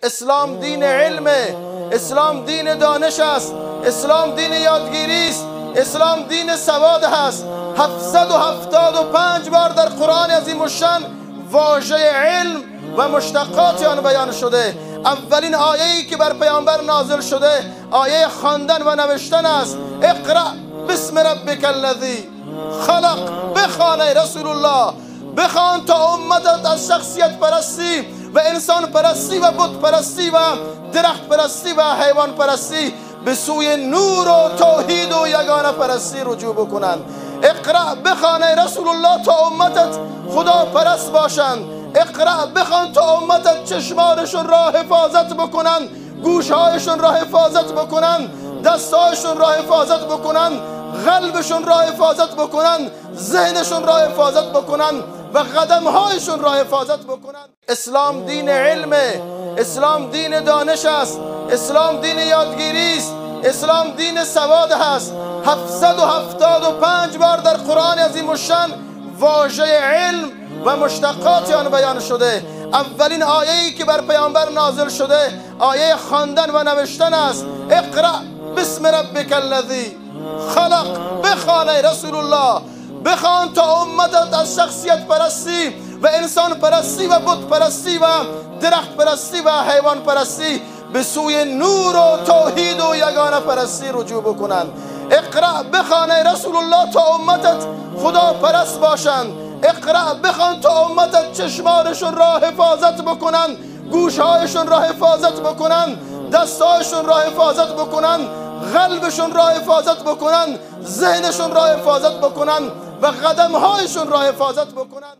اسلام دین علمه، اسلام دین دانش است، اسلام دین یادگیری است، اسلام دین سواد هست. 775 بار در قرآن عظیم الشان واژه علم و مشتقات آن بیان شده. اولین آیه‌ای که بر پیامبر نازل شده آیه خواندن و نوشتن است. اقرأ بسم ربک الذی خلق. بخوان ای رسول الله، بخوان تا امتت از شخصیت پرستی و انسان پرستی و بت پرستی و درخت پرستی و حیوان پرستی به سوی نور و توحید و یگانه پرستی رجوع بکنند. اقرأ بخوان ای رسول الله تا امتت خدا پرست باشند. اقرأ بخوان تا امتت چشمانشون را حفاظت بکنند، گوشهایشون را حفاظت بکنند، دستهایشون را حفاظت بکنند، قلبشون را حفاظت بکنند، ذهنشون را حفاظت بکنند و قدمهایشون را حفاظت بکنند. اسلام دین علمه، اسلام دین دانش است، اسلام دین یادگیری است، اسلام دین سواد هست. 775 بار در قرآن عظیم الشان واژه علم و مشتقات آن بیان شده. اولین آیه‌ای که بر پیامبر نازل شده آیه خواندن و نوشتن است. اقرأ بسم ربک الذی خلق. بخوان ای رسول الله، بخوان تا امتت از شخصیت پرستی و انسان پرستی و بت پرستی و درخت پرستی و حیوان پرستی به سوی نور و توحید و یگانه پرستی رجوع بکنند. اقرأ بخوان ای رسول الله تا امتت خدا پرست باشند. اقرأ بخوان تا امتت چشمانشون را حفاظت بکنند، گوشهایشون را حفاظت بکنند، دستهایشون را حفاظت بکنند، قلبشون را حفاظت بکنند، ذهنشون را حفاظت بکنند و قدمهایشون را حفاظت بکنند.